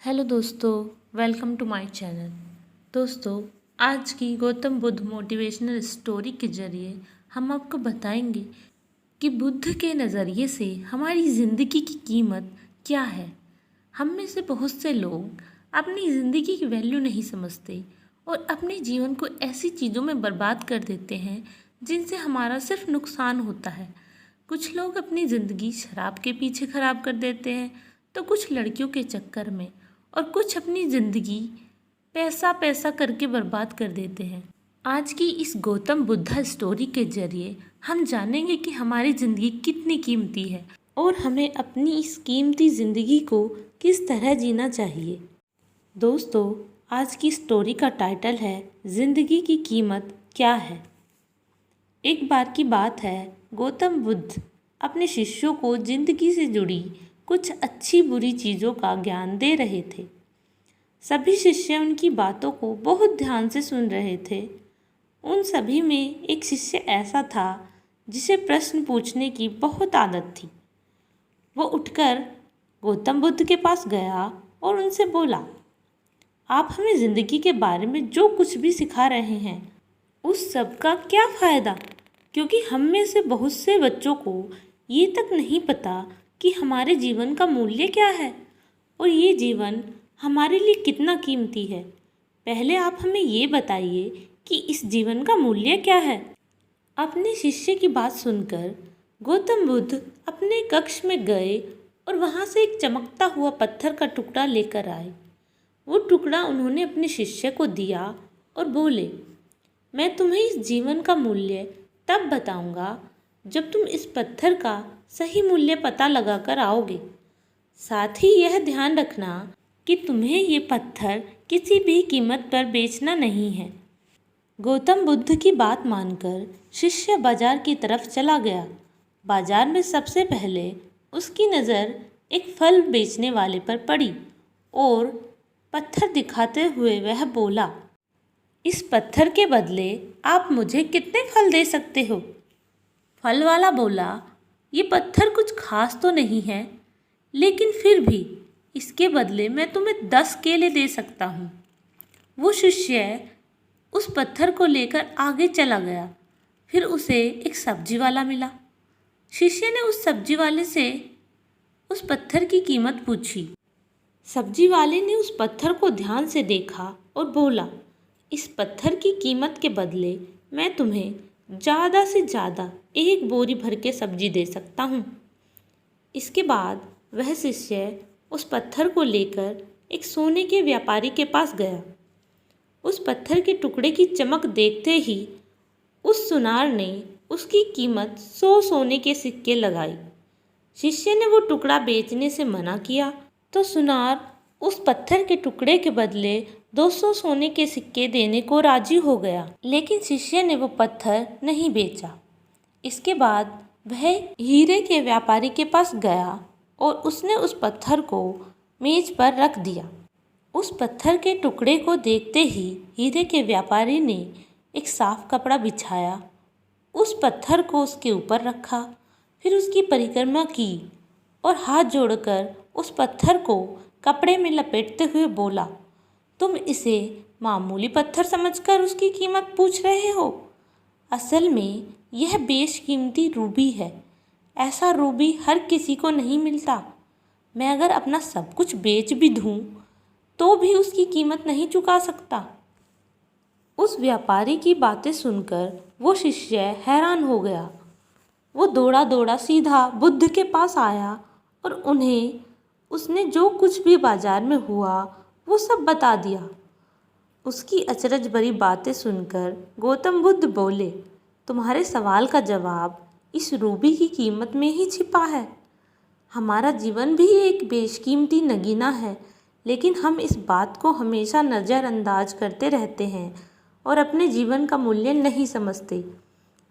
Hello दोस्तों, welcome to my channel. दोस्तों, आज की गौतम बुद्ध मोटिवेशनल स्टोरी के ज़रिए हम आपको बताएंगे कि बुद्ध के नज़रिए से हमारी ज़िंदगी की कीमत क्या है। हम में से बहुत से लोग अपनी ज़िंदगी की वैल्यू नहीं समझते और अपने जीवन को ऐसी चीज़ों में बर्बाद कर देते हैं जिनसे हमारा सिर्फ नुकसान होता है। कुछ लोग अपनी ज़िंदगी शराब के पीछे ख़राब कर देते हैं, तो कुछ लड़कियों के चक्कर में, और कुछ अपनी ज़िंदगी पैसा पैसा करके बर्बाद कर देते हैं। आज की इस गौतम बुद्धा स्टोरी के ज़रिए हम जानेंगे कि हमारी ज़िंदगी कितनी कीमती है और हमें अपनी इस कीमती ज़िंदगी को किस तरह जीना चाहिए। दोस्तों, आज की स्टोरी का टाइटल है ज़िंदगी की कीमत क्या है। एक बार की बात है, गौतम बुद्ध अपने शिष्यों को ज़िंदगी से जुड़ी कुछ अच्छी बुरी चीज़ों का ज्ञान दे रहे थे। सभी शिष्य उनकी बातों को बहुत ध्यान से सुन रहे थे। उन सभी में एक शिष्य ऐसा था जिसे प्रश्न पूछने की बहुत आदत थी। वो उठकर गौतम बुद्ध के पास गया और उनसे बोला, आप हमें ज़िंदगी के बारे में जो कुछ भी सिखा रहे हैं उस सब का क्या फ़ायदा, क्योंकि हम में से बहुत से बच्चों को ये तक नहीं पता कि हमारे जीवन का मूल्य क्या है और ये जीवन हमारे लिए कितना कीमती है। पहले आप हमें ये बताइए कि इस जीवन का मूल्य क्या है। अपने शिष्य की बात सुनकर गौतम बुद्ध अपने कक्ष में गए और वहाँ से एक चमकता हुआ पत्थर का टुकड़ा लेकर आए। वो टुकड़ा उन्होंने अपने शिष्य को दिया और बोले, मैं तुम्हें इस जीवन का मूल्य तब बताऊंगा जब तुम इस पत्थर का सही मूल्य पता लगा कर आओगे। साथ ही यह ध्यान रखना कि तुम्हें ये पत्थर किसी भी कीमत पर बेचना नहीं है। गौतम बुद्ध की बात मानकर शिष्य बाजार की तरफ चला गया। बाजार में सबसे पहले उसकी नज़र एक फल बेचने वाले पर पड़ी और पत्थर दिखाते हुए वह बोला, इस पत्थर के बदले आप मुझे कितने फल दे सकते हो। फल वाला बोला, ये पत्थर कुछ खास तो नहीं है, लेकिन फिर भी इसके बदले मैं तुम्हें 10 केले दे सकता हूँ। वो शिष्य उस पत्थर को लेकर आगे चला गया। फिर उसे एक सब्जी वाला मिला। शिष्य ने उस सब्जी वाले से उस पत्थर की कीमत पूछी। सब्जी वाले ने उस पत्थर को ध्यान से देखा और बोला, इस पत्थर की कीमत के बदले मैं तुम्हें ज़्यादा से ज़्यादा 1 बोरी भर के सब्जी दे सकता हूँ। इसके बाद वह शिष्य उस पत्थर को लेकर एक सोने के व्यापारी के पास गया। उस पत्थर के टुकड़े की चमक देखते ही उस सुनार ने उसकी कीमत 100 सोने के सिक्के लगाई। शिष्य ने वो टुकड़ा बेचने से मना किया तो सुनार उस पत्थर के टुकड़े के बदले 200 सोने के सिक्के देने को राजी हो गया, लेकिन शिष्य ने वो पत्थर नहीं बेचा। इसके बाद वह हीरे के व्यापारी के पास गया और उसने उस पत्थर को मेज पर रख दिया। उस पत्थर के टुकड़े को देखते ही हीरे के व्यापारी ने एक साफ कपड़ा बिछाया, उस पत्थर को उसके ऊपर रखा, फिर उसकी परिक्रमा की और हाथ जोड़कर उस पत्थर को कपड़े में लपेटते हुए बोला, तुम इसे मामूली पत्थर समझकर उसकी कीमत पूछ रहे हो। असल में यह बेशकीमती रूबी है। ऐसा रूबी हर किसी को नहीं मिलता। मैं अगर अपना सब कुछ बेच भी दूँ तो भी उसकी कीमत नहीं चुका सकता। उस व्यापारी की बातें सुनकर वो शिष्य हैरान हो गया। वो दौड़ा दौड़ा सीधा बुद्ध के पास आया और उन्हें उसने जो कुछ भी बाजार में हुआ वो सब बता दिया। उसकी अचरज भरी बातें सुनकर गौतम बुद्ध बोले, तुम्हारे सवाल का जवाब इस रूबी की कीमत में ही छिपा है। हमारा जीवन भी एक बेशकीमती नगीना है, लेकिन हम इस बात को हमेशा नज़रअंदाज करते रहते हैं और अपने जीवन का मूल्य नहीं समझते।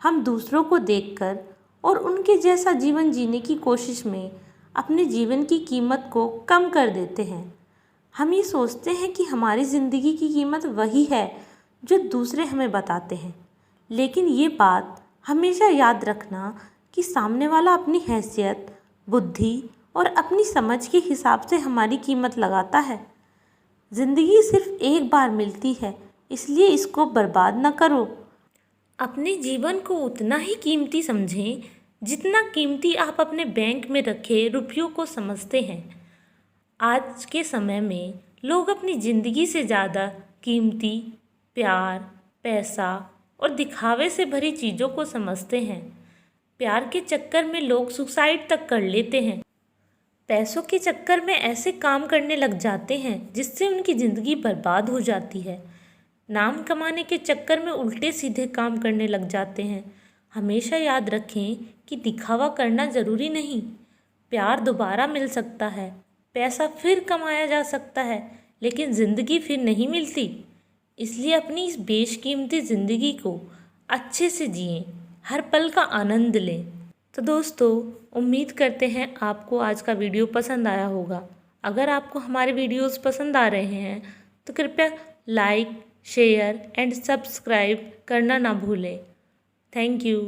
हम दूसरों को देखकर और उनके जैसा जीवन जीने की कोशिश में अपने जीवन की कीमत को कम कर देते हैं। हम ये सोचते हैं कि हमारी ज़िंदगी की कीमत वही है जो दूसरे हमें बताते हैं, लेकिन ये बात हमेशा याद रखना कि सामने वाला अपनी हैसियत, बुद्धि और अपनी समझ के हिसाब से हमारी कीमत लगाता है। ज़िंदगी सिर्फ एक बार मिलती है, इसलिए इसको बर्बाद न करो। अपने जीवन को उतना ही कीमती समझें जितना कीमती आप अपने बैंक में रखे रुपयों को समझते हैं। आज के समय में लोग अपनी ज़िंदगी से ज़्यादा कीमती प्यार, पैसा और दिखावे से भरी चीज़ों को समझते हैं। प्यार के चक्कर में लोग सुसाइड तक कर लेते हैं। पैसों के चक्कर में ऐसे काम करने लग जाते हैं जिससे उनकी ज़िंदगी बर्बाद हो जाती है। नाम कमाने के चक्कर में उल्टे सीधे काम करने लग जाते हैं। हमेशा याद रखें कि दिखावा करना ज़रूरी नहीं। प्यार दोबारा मिल सकता है, पैसा फिर कमाया जा सकता है, लेकिन ज़िंदगी फिर नहीं मिलती। इसलिए अपनी इस बेशकीमती ज़िंदगी को अच्छे से जिएं, हर पल का आनंद लें। तो दोस्तों, उम्मीद करते हैं आपको आज का वीडियो पसंद आया होगा। अगर आपको हमारे वीडियोस पसंद आ रहे हैं तो कृपया लाइक, शेयर एंड सब्सक्राइब करना ना भूलें। Thank you.